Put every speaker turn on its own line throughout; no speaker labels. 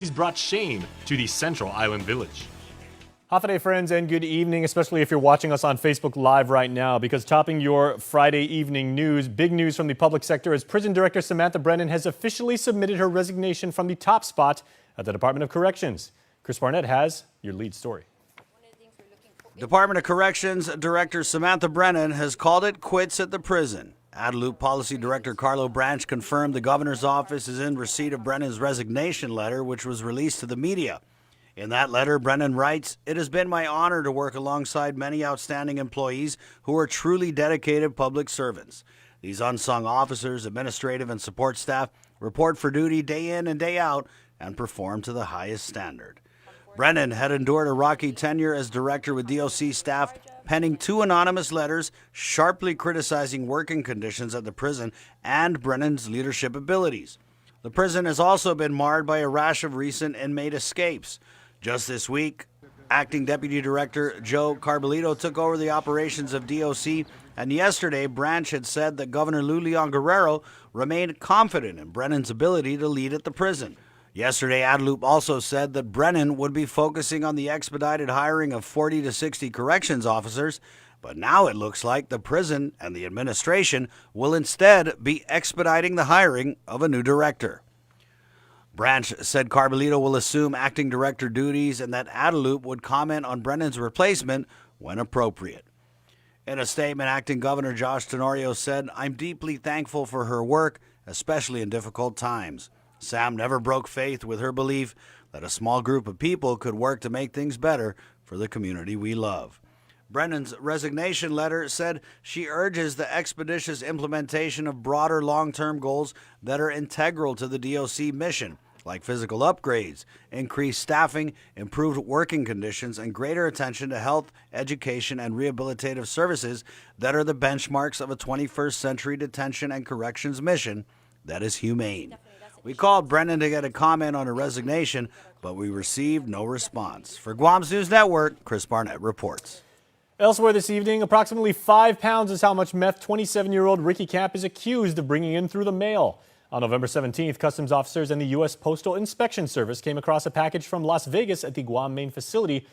He's brought shame to the Central Island village.
Hafade friends, and good evening, especially if you're watching us on Facebook Live right now, because topping your Friday evening news, big news from the public sector as Prison Director Samantha Brennan has officially submitted her resignation from the top spot at the Department of Corrections. Chris Barnett has your lead story.
Department of Corrections Director Samantha Brennan has called it quits at the prison. Adelup Policy Director Carlo Branch confirmed the governor's office is in receipt of Brennan's resignation letter, which was released to the media. In that letter, Brennan writes, "It has been my honor to work alongside many outstanding employees who are truly dedicated public servants. These unsung officers, administrative and support staff report for duty day in and day out and perform to the highest standard." Brennan had endured a rocky tenure as director with DOC staff, penning 2 anonymous letters sharply criticizing working conditions at the prison and Brennan's leadership abilities. The prison has also been marred by a rash of recent inmate escapes. Just this week, Acting Deputy Director Joe Carbolito took over the operations of DOC, and yesterday Branch had said that Governor Lou Leon Guerrero remained confident in Brennan's ability to lead at the prison. Yesterday, Adelup also said that Brennan would be focusing on the expedited hiring of 40 to 60 corrections officers, but now it looks like the prison and the administration will instead be expediting the hiring of a new director. Branch said Carbolito will assume acting director duties and that Adelup would comment on Brennan's replacement when appropriate. In a statement, Acting Governor Josh Tenorio said, "I'm deeply thankful for her work, especially in difficult times. Sam never broke faith with her belief that a small group of people could work to make things better for the community we love." Brennan's resignation letter said she urges the expeditious implementation of broader long-term goals that are integral to the DOC mission, like physical upgrades, increased staffing, improved working conditions, and greater attention to health, education, and rehabilitative services that are the benchmarks of a 21st century detention and corrections mission that is humane. We called Brennan to get a comment on her resignation, but we received no response. For Guam's News Network, Chris Barnett reports.
Elsewhere this evening, approximately 5 pounds is how much meth 27-year-old Ricky Camp is accused of bringing in through the mail. On November 17th, customs officers and the U.S. Postal Inspection Service came across a package from Las Vegas at the Guam main facility.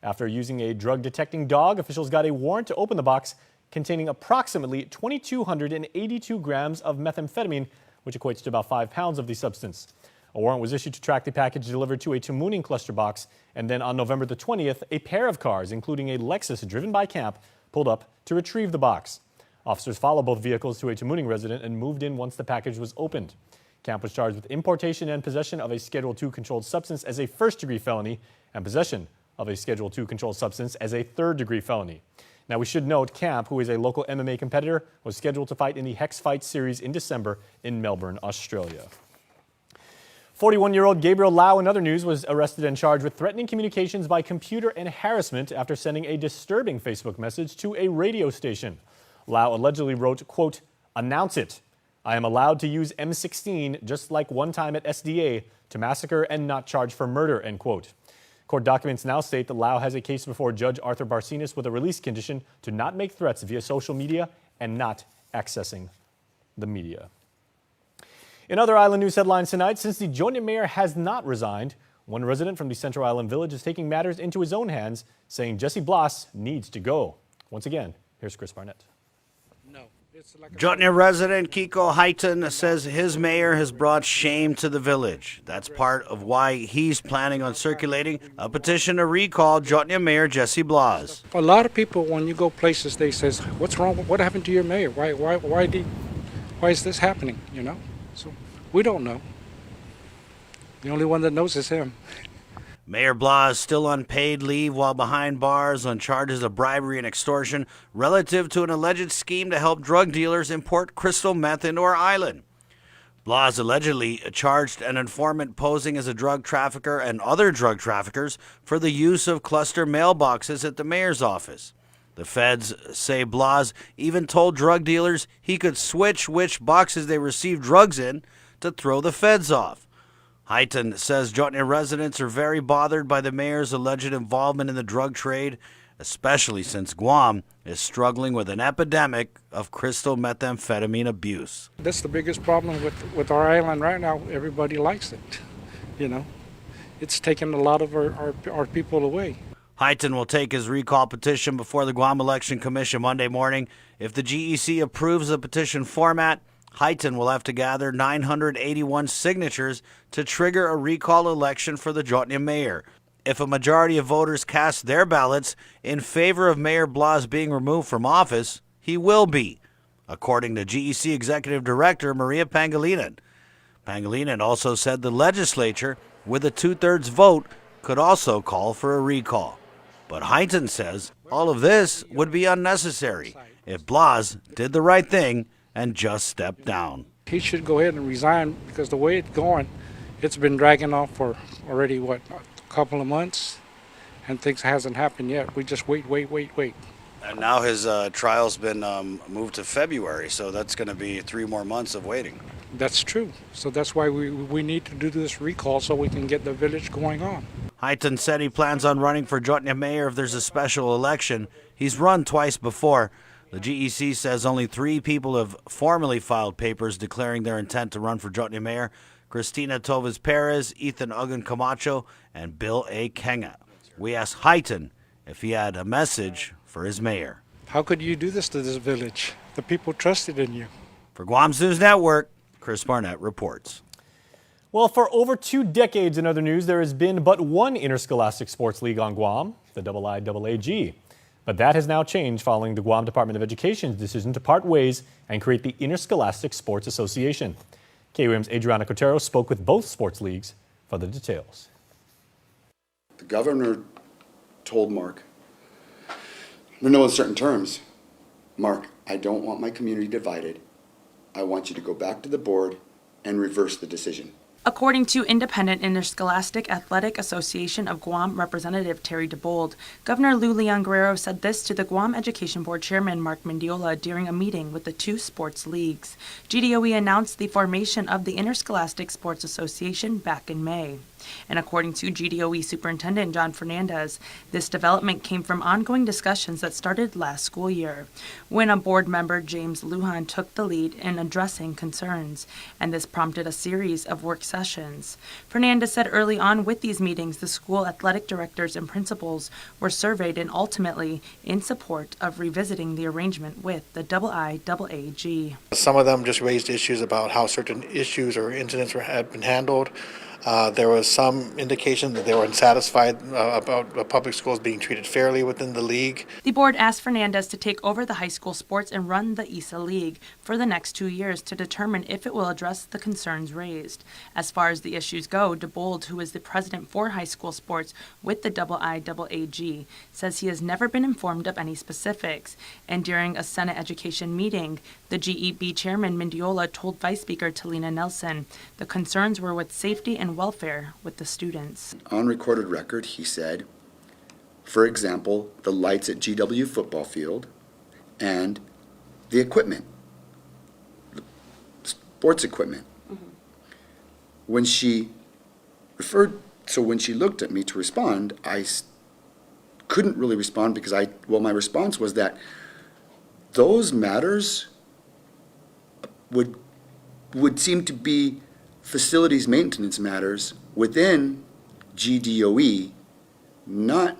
After using a drug-detecting dog, officials got a warrant to open the box containing approximately 2,282 grams of methamphetamine, which equates to about 5 pounds of the substance. A warrant was issued to track the package delivered to a Tamuning cluster box, and then on November the 20th, a pair of cars, including a Lexus driven by Camp, pulled up to retrieve the box. Officers followed both vehicles to a Tamuning resident and moved in once the package was opened. Camp was charged with importation and possession of a Schedule II controlled substance as a first-degree felony and possession of a Schedule II controlled substance as a third-degree felony. Now, we should note Camp, who is a local MMA competitor, was scheduled to fight in the Hex Fight Series in December in Melbourne, Australia. 41-year-old Gabriel Lau, in other news, was arrested and charged with threatening communications by computer and harassment after sending a disturbing Facebook message to a radio station. Lau allegedly wrote, quote, "Announce it. I am allowed to use M16 just like one time at SDA to massacre and not charge for murder," end quote. Court documents now state that Lau has a case before Judge Arthur Barcinas with a release condition to not make threats via social media and not accessing the media. In other island news headlines tonight, since the Jotnya mayor has not resigned, one resident from the Central Island village is taking matters into his own hands, saying Jesse Blas needs to go. Once again, here's Chris Barnett.
Jotnya resident Kiko Haitan says his mayor has brought shame to the village. That's part of why he's planning on circulating a petition to recall Jotnya Mayor Jesse Blas.
A lot of people, when you go places, they says, "What's wrong? What happened to your mayor? Why is this happening?" You know, so we don't know. The only one that knows is him.
Mayor Blas still on paid leave while behind bars on charges of bribery and extortion relative to an alleged scheme to help drug dealers import crystal meth into our island. Blas allegedly charged an informant posing as a drug trafficker and other drug traffickers for the use of cluster mailboxes at the mayor's office. The feds say Blas even told drug dealers he could switch which boxes they received drugs in to throw the feds off. Haitan says Jotnya residents are very bothered by the mayor's alleged involvement in the drug trade, especially since Guam is struggling with an epidemic of crystal methamphetamine abuse.
That's the biggest problem with our island right now. Everybody likes it, you know. it's taken a lot of our people away.
Heighton will take his recall petition before the Guam Election Commission Monday morning. If the GEC approves the petition format, Heighton will have to gather 981 signatures to trigger a recall election for the Jotnia mayor. If a majority of voters cast their ballots in favor of Mayor Blas being removed from office, he will be, according to GEC Executive Director Maria Pangilinan. Pangilinan also said the legislature, with a 2/3 vote, could also call for a recall. But Heighton says all of this would be unnecessary if Blas did the right thing and just stepped down.
He should go ahead and resign because the way it's going, it's been dragging on for already, a couple of months, and things hasn't happened yet. We just wait.
And now his trial's been moved to February, so that's going to be 3 more months of waiting.
That's true. So that's why we need to do this recall so we can get the village going on.
Heighton said he plans on running for Jotnia mayor if there's a special election. He's run twice before. The GEC says only 3 people have formally filed papers declaring their intent to run for Jotnia mayor: Cristina Toves Perez, Ethan Ugan Camacho, and Bill A. Kenga. We asked Heighton if he had a message for his mayor.
How could you do this to this village? The people trusted in you.
For Guam's News Network, Chris Barnett reports.
Well, for over 2 decades in other news, there has been but one interscholastic sports league on Guam, the IIAAG. But that has now changed following the Guam Department of Education's decision to part ways and create the Interscholastic Sports Association. KUAM's Adriana Cotero spoke with both sports leagues for the details.
The governor told Mark, in no uncertain terms, Mark, I don't want my community divided. I want you to go back to the board and reverse the decision.
According to Independent Interscholastic Athletic Association of Guam Representative Terry DeBold, Governor Lou Leon Guerrero said this to the Guam Education Board Chairman Mark Mendiola during a meeting with the 2 sports leagues. GDOE announced the formation of the Interscholastic Sports Association back in May. And according to GDOE Superintendent John Fernandez, this development came from ongoing discussions that started last school year, when a board member, James Lujan, took the lead in addressing concerns, and this prompted a series of work sessions. Fernandez said early on with these meetings, the school athletic directors and principals were surveyed and ultimately in support of revisiting the arrangement with the IIAAG.
Some of them just raised issues about how certain issues or incidents had been handled. There was some indication that they were unsatisfied about public schools being treated fairly within the league.
The board asked Fernandez to take over the high school sports and run the ISA League for the next 2 years to determine if it will address the concerns raised. As far as the issues go, DeBold, who is the president for high school sports with the IIAAG, says he has never been informed of any specifics. And during a Senate education meeting, the GEB chairman Mendiola told Vice Speaker Talina Nelson the concerns were with safety and welfare with the students.
On recorded record, he said, for example, the lights at GW football field and the equipment, the sports equipment. When she when she looked at me to respond, I couldn't really respond because my response was that those matters would seem to be facilities maintenance matters within GDOE, not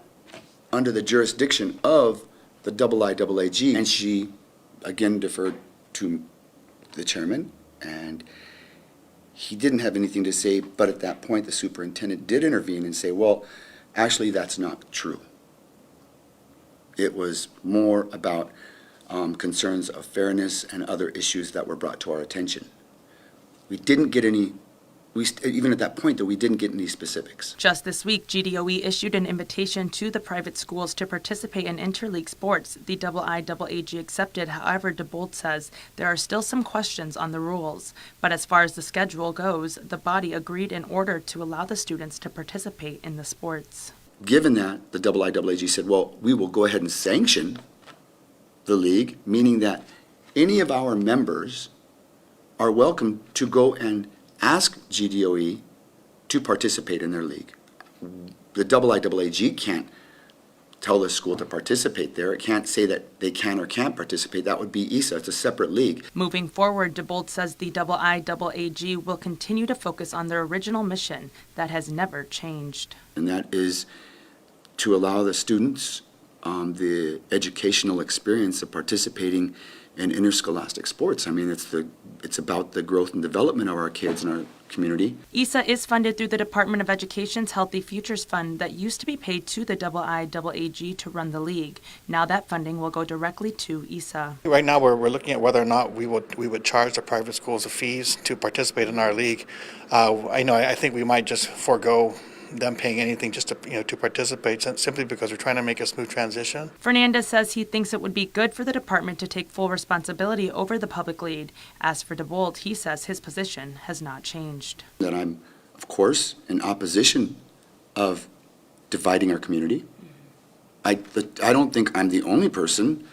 under the jurisdiction of the IIAAG. And she again deferred to the chairman, and he didn't have anything to say, but at that point the superintendent did intervene and say, well, actually that's not true. It was more about concerns of fairness and other issues that were brought to our attention. We didn't get any, even at that point, though, we didn't get any specifics.
Just this week, GDOE issued an invitation to the private schools to participate in interleague sports. The IIAAG accepted. However, DeBold says there are still some questions on the rules. But as far as the schedule goes, the body agreed in order to allow the students to participate in the sports.
Given that, the IIAAG said, well, we will go ahead and sanction the league, meaning that any of our members are welcome to go and ask GDOE to participate in their league. The IIAAG can't tell the school to participate there. It can't say that they can or can't participate. That would be ESA. It's a separate league.
Moving forward, DeBolt says the IIAAG will continue to focus on their original mission that has never changed.
And that is to allow the students the educational experience of participating in interscholastic sports. I mean, it's about the growth and development of our kids and our community.
ESA is funded through the Department of Education's Healthy Futures Fund that used to be paid to the IIAAG to run the league. Now that funding will go directly to ESA.
Right now, we're looking at whether or not we would charge the private schools the fees to participate in our league. I think we might just forego them paying anything just to participate, simply because we're trying to make a smooth transition.
Fernandez says he thinks it would be good for the department to take full responsibility over the public lead. As for DeBolt, he says his position has not changed.
That I'm, of course, in opposition of dividing our community. I don't think I'm the only person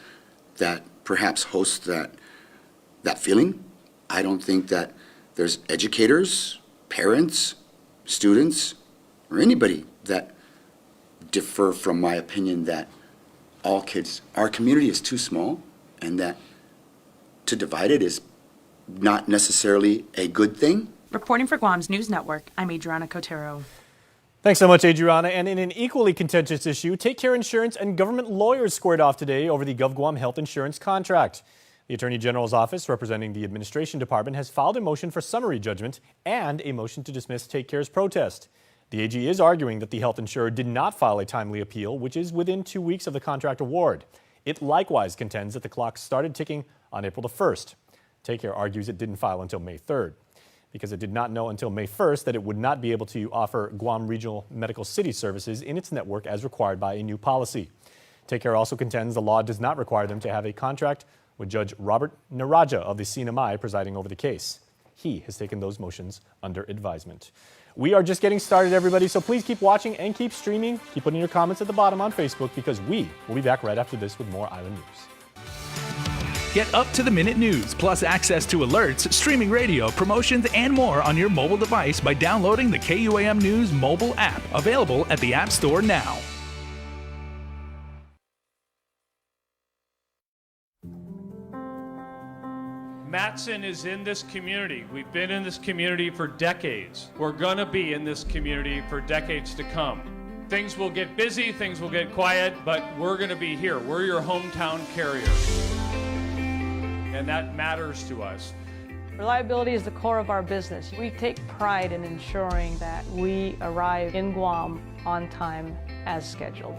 that perhaps hosts that feeling. I don't think that there's educators, parents, students, or anybody that differ from my opinion that our community is too small, and that to divide it is not necessarily a good thing.
Reporting for Guam's News Network, I'm Adriana Cotero.
Thanks so much, Adriana. And in an equally contentious issue, Take Care Insurance and government lawyers squared off today over the GovGuam health insurance contract. The Attorney General's office, representing the administration department, has filed a motion for summary judgment and a motion to dismiss Take Care's protest. The AG is arguing that the health insurer did not file a timely appeal, which is within 2 weeks of the contract award. It likewise contends that the clock started ticking on April the 1st. Take Care argues it didn't file until May 3rd, because it did not know until May 1st that it would not be able to offer Guam Regional Medical City services in its network as required by a new policy. Take Care also contends the law does not require them to have a contract, with Judge Robert Naraja of the CNMI presiding over the case. He has taken those motions under advisement. We are just getting started, everybody, so please keep watching and keep streaming. Keep putting your comments at the bottom on Facebook, because we will be back right after this with more Island News.
Get up-to-the-minute news, plus access to alerts, streaming radio, promotions, and more on your mobile device by downloading the KUAM News mobile app, available at the App Store now.
Matson is in this community. We've been in this community for decades. We're gonna be in this community for decades to come. Things will get busy, things will get quiet, but we're gonna be here. We're your hometown carrier. And that matters to us.
Reliability is the core of our business. We take pride in ensuring that we arrive in Guam on time as scheduled.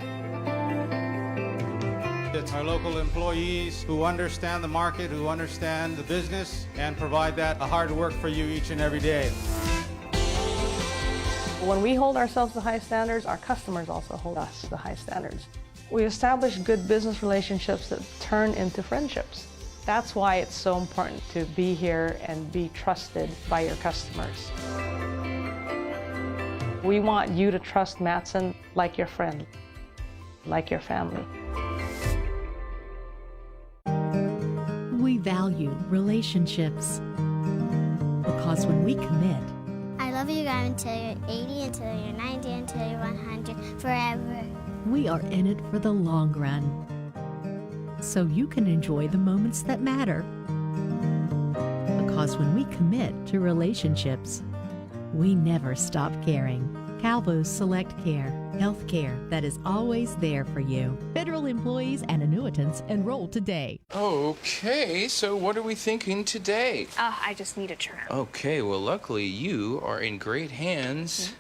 It's our local employees who understand the market, who understand the business, and provide that hard work for you each and every day.
When we hold ourselves to high standards, our customers also hold us to high standards. We establish good business relationships that turn into friendships. That's why it's so important to be here and be trusted by your customers. We want you to trust Matson like your friend, like your family.
We value relationships, because when we commit,
I love you guys until you're 80, until you're 90, until you're 100, forever.
We are in it for the long run, so you can enjoy the moments that matter. Because when we commit to relationships, we never stop caring. Calvo's Select Care, health care that is always there for you. Federal employees and annuitants enroll today.
Okay, so what are we thinking today?
I just need a trim.
Okay, well, luckily you are in great hands.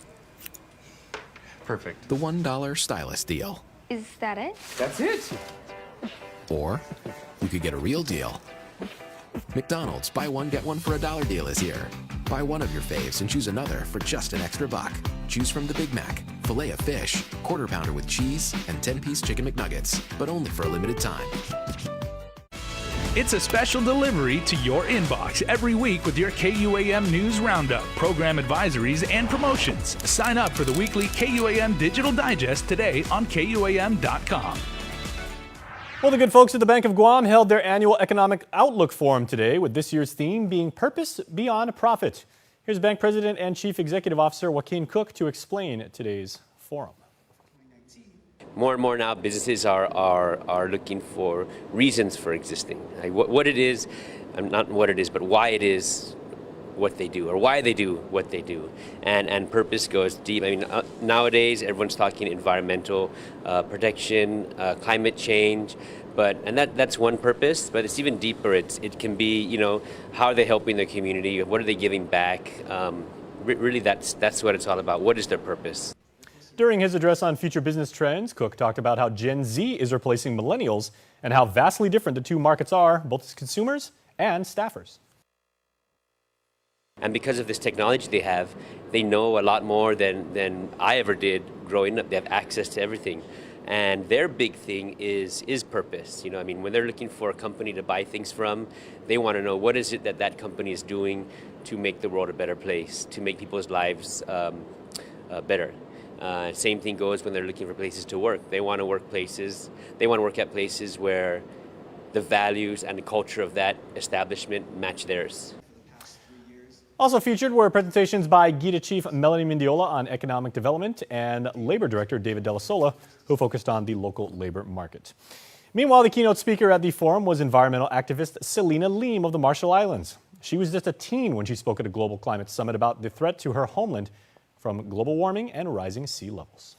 Perfect.
The $1 stylist deal.
Is that it?
That's it.
Or you could get a real deal. McDonald's buy one get one for $1 deal is here. Buy one of your faves and choose another for just an extra $1. Choose from the Big Mac, filet of fish, quarter pounder with cheese, and 10-piece chicken McNuggets, but only for a limited time.
It's a special delivery to your inbox every week with your KUAM News Roundup, program advisories, and promotions. Sign up for the weekly KUAM Digital Digest today on KUAM.com.
Well, the good folks at the Bank of Guam held their annual Economic Outlook Forum today, with this year's theme being Purpose Beyond Profit. Here's Bank President and Chief Executive Officer Joaquin Cook to explain today's forum.
More and more now, businesses are looking for reasons for existing. Like what it is, not what it is, but why it is what they do, or why they do what they do. And purpose goes deep. I mean, nowadays everyone's talking environmental protection, climate change, and that's one purpose. But it's even deeper. It can be, how are they helping their community? What are they giving back? Really, that's what it's all about. What is their purpose?
During his address on future business trends, Cook talked about how Gen Z is replacing millennials and how vastly different the two markets are, both as consumers and staffers.
And because of this technology they have, they know a lot more than I ever did growing up. They have access to everything. And their big thing is purpose. When they're looking for a company to buy things from, they want to know what is it that company is doing to make the world a better place, to make people's lives better. Same thing goes when they're looking for places to work. They want to work at places where the values and the culture of that establishment match theirs.
Also featured were presentations by GITA Chief Melanie Mendiola on economic development and Labor Director David Della Sola, who focused on the local labor market. Meanwhile, the keynote speaker at the forum was environmental activist Selena Leem of the Marshall Islands. She was just a teen when she spoke at a global climate summit about the threat to her homeland from global warming and rising sea levels.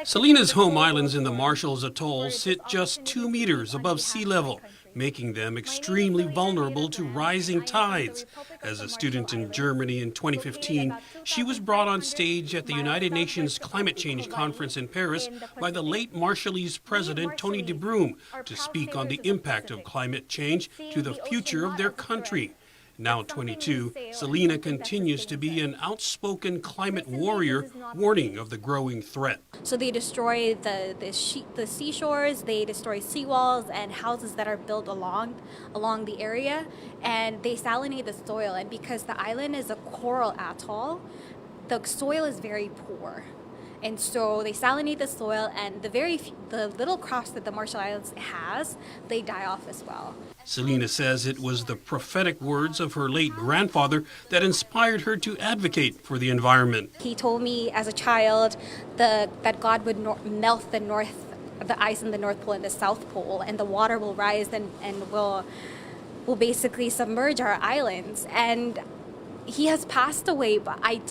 Selena's home islands in the Marshalls Atoll sit just 2 meters above sea level, making them extremely vulnerable to rising tides. As a student in Germany in 2015, she was brought on stage at the United Nations Climate Change Conference in Paris by the late Marshallese President Tony de Broom to speak on the impact of climate change to the future of their country. Now 22, Selena continues to be an outspoken climate warrior, warning of the growing threat.
So they destroy the seashores, they destroy seawalls and houses that are built along the area, and they salinate the soil. And because the island is a coral atoll, the soil is very poor. And so they salinate the soil, and the little crops that the Marshall Islands has, they die off as well.
Selena says it was the prophetic words of her late grandfather that inspired her to advocate for the environment.
He told me as a child that God would melt the ice in the North Pole and the South Pole, and the water will rise and will basically submerge our islands. And he has passed away, but I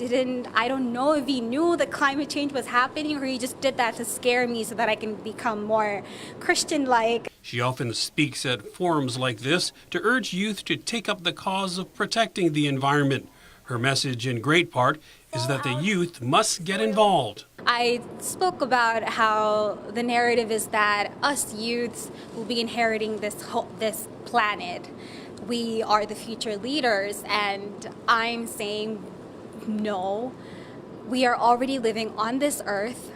don't know if he knew that climate change was happening, or he just did that to scare me so that I can become more Christian-like.
She often speaks at forums like this to urge youth to take up the cause of protecting the environment. Her message, in great part, is that the youth must get involved.
I spoke about how the narrative is that us youths will be inheriting this planet. We are the future leaders, and I'm saying no. We are already living on this earth.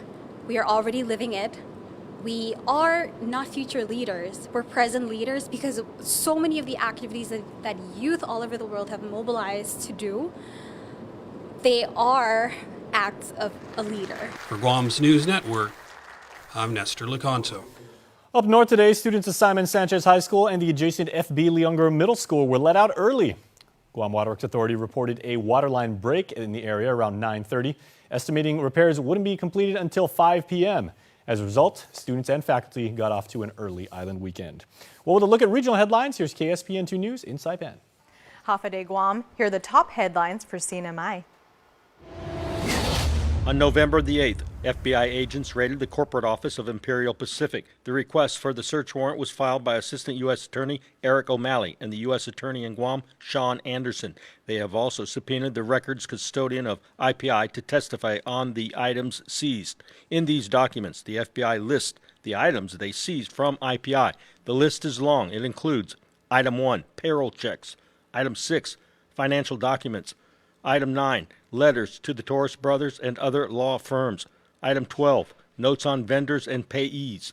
We are already living it. We are not future leaders. We're present leaders, because so many of the activities that youth all over the world have mobilized to do, they are acts of a leader.
For Guam's News Network, I'm Nestor Lecanto.
Up north today, students at Simon Sanchez High School and the adjacent FB Leongo Middle School were let out early. Guam Waterworks Authority reported a water line break in the area around 9:30, estimating repairs wouldn't be completed until 5 p.m. As a result, students and faculty got off to an early island weekend. Well, with a look at regional headlines, here's KSPN 2 News in Saipan.
Hafa de Guam, here are the top headlines for CNMI.
On November the 8th, FBI agents raided the corporate office of Imperial Pacific. The request for the search warrant was filed by Assistant U.S. Attorney Eric O'Malley and the U.S. Attorney in Guam, Sean Anderson. They have also subpoenaed the records custodian of IPI to testify on the items seized. In these documents, the FBI lists the items they seized from IPI. The list is long. It includes Item 1, payroll checks. Item 6, financial documents. Item 9, letters to the Torres brothers and other law firms. Item 12, notes on vendors and payees.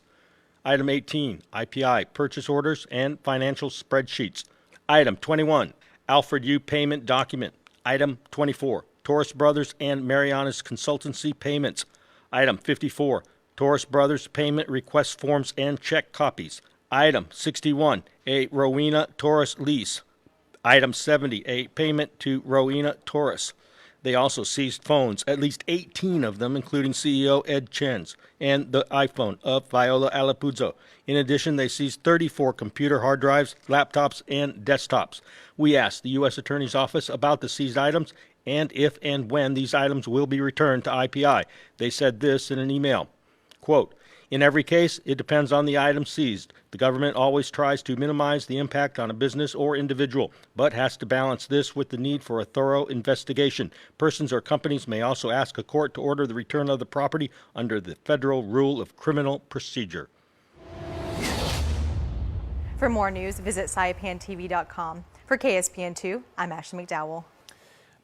Item 18, IPI purchase orders and financial spreadsheets. Item 21, Alfred U. payment document. Item 24, Torres brothers and Mariana's consultancy payments. Item 54, Torres brothers payment request forms and check copies. Item 61, a Rowena Torres lease. Item 70, a payment to Rowena Torres. They also seized phones, at least 18 of them, including CEO Ed Chen's, and the iPhone of Viola Alapuzzo. In addition, they seized 34 computer hard drives, laptops, and desktops. We asked the U.S. Attorney's Office about the seized items and if and when these items will be returned to IPI. They said this in an email, quote, "In every case, it depends on the item seized. The government always tries to minimize the impact on a business or individual, but has to balance this with the need for a thorough investigation. Persons or companies may also ask a court to order the return of the property under the Federal Rule of Criminal Procedure."
For more news, visit saipantv.com. For KSPN2, I'm Ashley McDowell.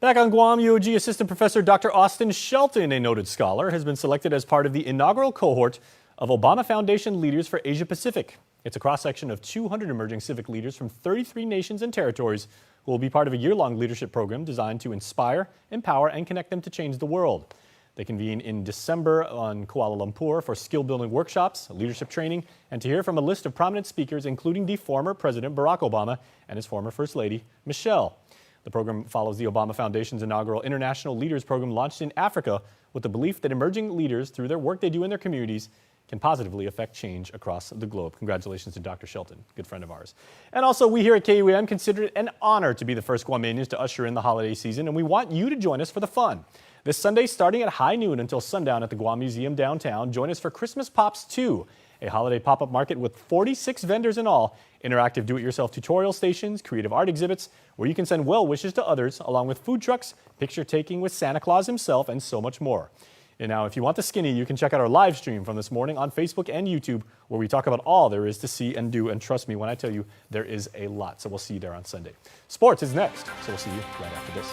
Back on Guam, UOG Assistant Professor Dr. Austin Shelton, a noted scholar, has been selected as part of the inaugural cohort of Obama Foundation Leaders for Asia Pacific. It's a cross-section of 200 emerging civic leaders from 33 nations and territories who will be part of a year-long leadership program designed to inspire, empower, and connect them to change the world. They convene in December on Kuala Lumpur for skill-building workshops, leadership training, and to hear from a list of prominent speakers, including the former President Barack Obama and his former First Lady, Michelle. The program follows the Obama Foundation's inaugural International Leaders Program launched in Africa with the belief that emerging leaders, through their work they do in their communities, can positively affect change across the globe. Congratulations to Dr. Shelton, good friend of ours. And also, we here at KUAM consider it an honor to be the first Guamanians to usher in the holiday season, and we want you to join us for the fun. This Sunday, starting at high noon until sundown at the Guam Museum downtown, join us for Christmas Pops 2, a holiday pop-up market with 46 vendors in all, interactive do-it-yourself tutorial stations, creative art exhibits, where you can send well wishes to others, along with food trucks, picture-taking with Santa Claus himself, and so much more. And now, if you want the skinny, you can check out our live stream from this morning on Facebook and YouTube, where we talk about all there is to see and do. And trust me when I tell you, there is a lot. So we'll see you there on Sunday. Sports is next, so we'll see you right after this.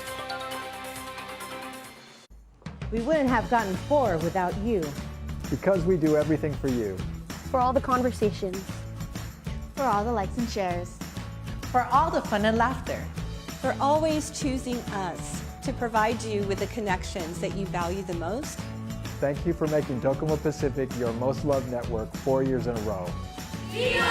We wouldn't have gotten 4 without you.
Because we do everything for you.
For all the conversations.
For all the likes and shares.
For all the fun and laughter.
For always choosing us to provide you with the connections that you value the most.
Thank you for making Docomo Pacific your most loved network 4 years in a row.
Viva!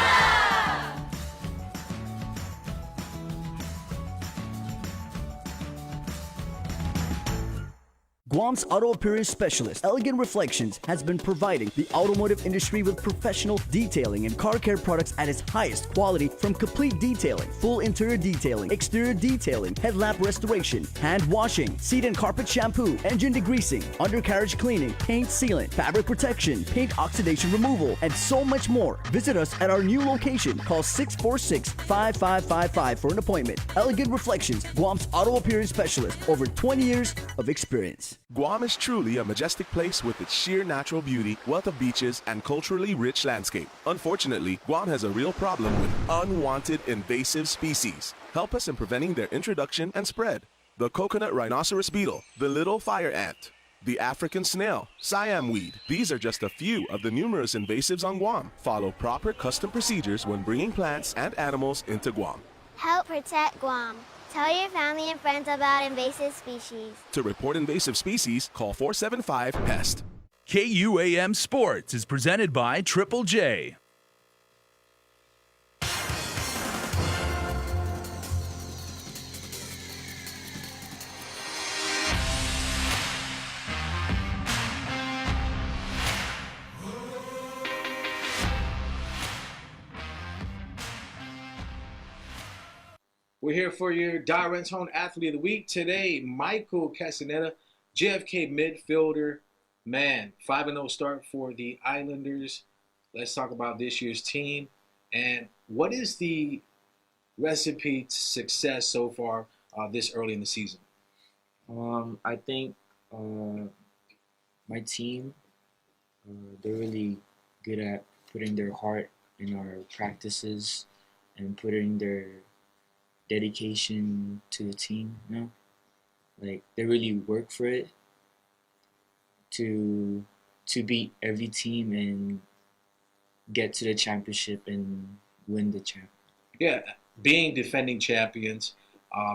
Guam's auto appearance specialist, Elegant Reflections, has been providing the automotive industry with professional detailing and car care products at its highest quality, from complete detailing, full interior detailing, exterior detailing, headlamp restoration, hand washing, seat and carpet shampoo, engine degreasing, undercarriage cleaning, paint sealant, fabric protection, paint oxidation removal, and so much more. Visit us at our new location. Call 646-5555 for an appointment. Elegant Reflections, Guam's auto appearance specialist, over 20 years of experience.
Guam is truly a majestic place with its sheer natural beauty, wealth of beaches, and culturally rich landscape. Unfortunately, Guam has a real problem with unwanted invasive species. Help us in preventing their introduction and spread. The coconut rhinoceros beetle, the little fire ant, the African snail, Siam weed. These are just a few of the numerous invasives on Guam. Follow proper custom procedures when bringing plants and animals into Guam.
Help protect Guam. Tell your family and friends about invasive species.
To report invasive species, call 475-PEST.
KUAM Sports is presented by Triple J.
We're here for your Direct Home Athlete of the Week. Today, Michael Castaneda, JFK midfielder. Man, 5-0 start for the Islanders. Let's talk about this year's team. And what is the recipe to success so far this early in the season?
I think my team, they're really good at putting their heart in our practices and putting their dedication to the team, you know? Like, they really work for it to beat every team and get to the championship and win the champ.
Yeah, being defending champions,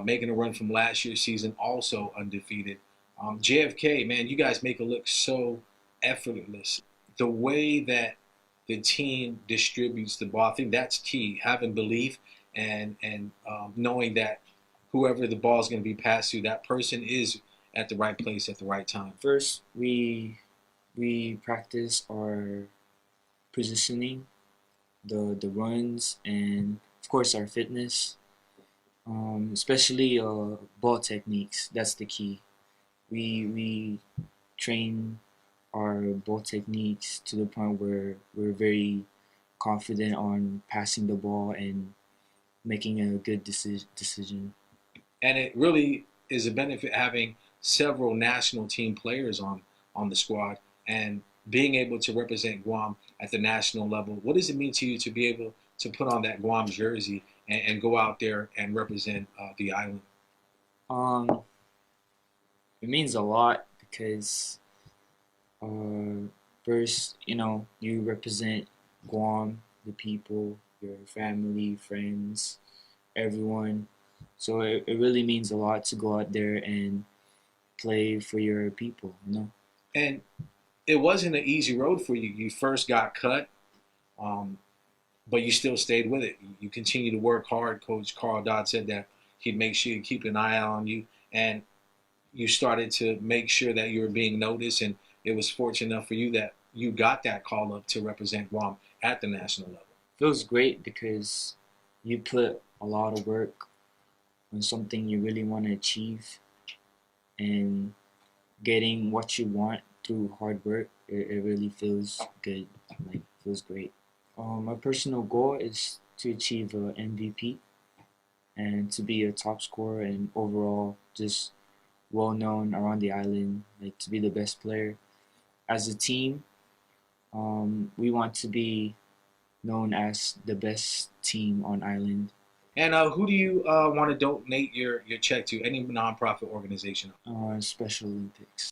making a run from last year's season, also undefeated. JFK, man, you guys make it look so effortless. The way that the team distributes the ball, I think that's key, having belief and knowing that whoever the ball is going to be passed to, that person is at the right place at the right time?
First, we practice our positioning, the runs, and of course our fitness, especially ball techniques. That's the key. We train our ball techniques to the point where we're very confident on passing the ball and making a good decision.
And it really is a benefit having several national team players on the squad and being able to represent Guam at the national level. What does it mean to you to be able to put on that Guam jersey and go out there and represent the island?
It means a lot because first, you represent Guam, the people, your family, friends, everyone. So it really means a lot to go out there and play for your people,
And it wasn't an easy road for you. You first got cut, but you still stayed with it. You continue to work hard. Coach Carl Dodd said that he'd make sure you keep an eye on you, and you started to make sure that you were being noticed, and it was fortunate enough for you that you got that call up to represent Guam at the national level.
Feels great because you put a lot of work on something you really want to achieve, and getting what you want through hard work, it really feels good, feels great. My personal goal is to achieve an MVP and to be a top scorer and overall just well known around the island, to be the best player. As a team, we want to be known as the best team on island.
And who do you want to donate your check to? Any nonprofit organization?
Special Olympics.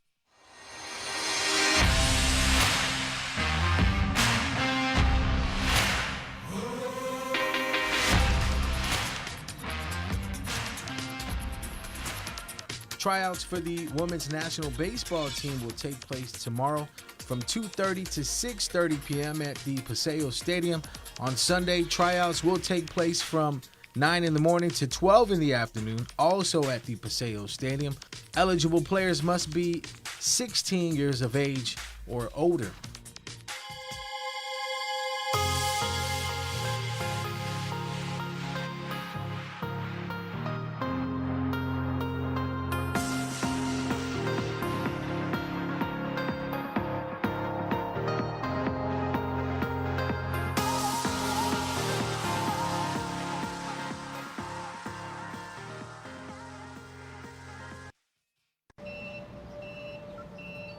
Tryouts for the women's national baseball team will take place tomorrow from 2:30 to 6:30 p.m. at the Paseo Stadium. On Sunday, tryouts will take place from 9 in the morning to 12 in the afternoon, also at the Paseo Stadium. Eligible players must be 16 years of age or older.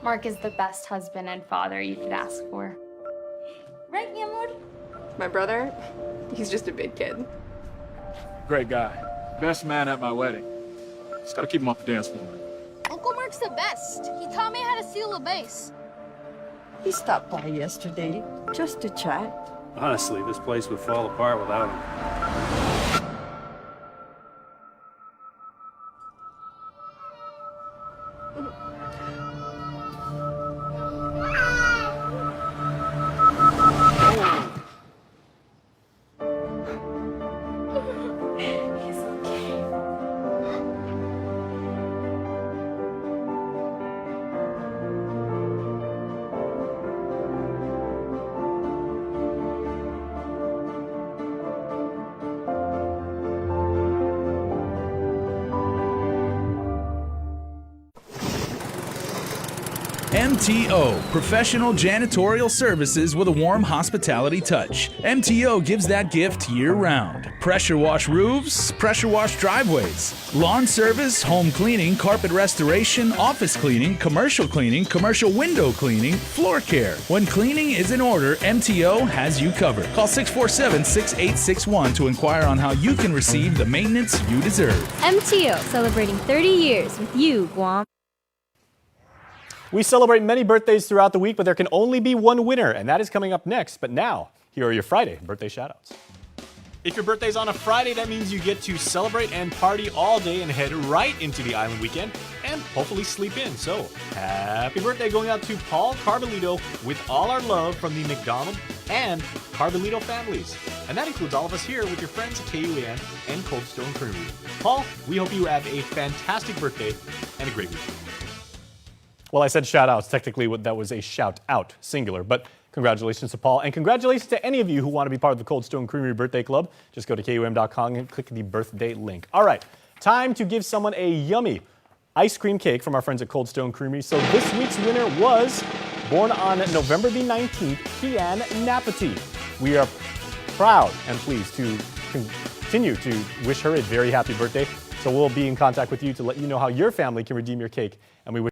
Mark is the best husband and father you could ask for.
Right, mi amor? My brother, he's just a big kid.
Great guy. Best man at my wedding. Just gotta keep him off the dance floor.
Uncle Mark's the best. He taught me how to seal a base.
He stopped by yesterday just to chat.
Honestly, this place would fall apart without him.
MTO, professional janitorial services with a warm hospitality touch. MTO gives that gift year-round. Pressure wash roofs, pressure wash driveways, lawn service, home cleaning, carpet restoration, office cleaning, commercial window cleaning, floor care. When cleaning is in order, MTO has you covered. Call 647-6861 to inquire on how you can receive the maintenance you deserve.
MTO, celebrating 30 years with you, Guam.
We celebrate many birthdays throughout the week, but there can only be one winner, and that is coming up next. But now, here are your Friday birthday shoutouts. If your birthday's on a Friday, that means you get to celebrate and party all day and head right into the island weekend and hopefully sleep in. So, happy birthday going out to Paul Carbolito with all our love from the McDonald and Carbolito families. And that includes all of us here with your friends at KUAM and Cold Stone Creamery. Paul, we hope you have a fantastic birthday and a great weekend. Well, I said shout outs. Technically, that was a shout out, singular. But congratulations to Paul. And congratulations to any of you who want to be part of the Cold Stone Creamery Birthday Club. Just go to KUAM.com and click the birthday link. All right, time to give someone a yummy ice cream cake from our friends at Cold Stone Creamery. So this week's winner was born on November the 19th, Kian Napati. We are proud and pleased to continue to wish her a very happy birthday. So we'll be in contact with you to let you know how your family can redeem your cake. And we wish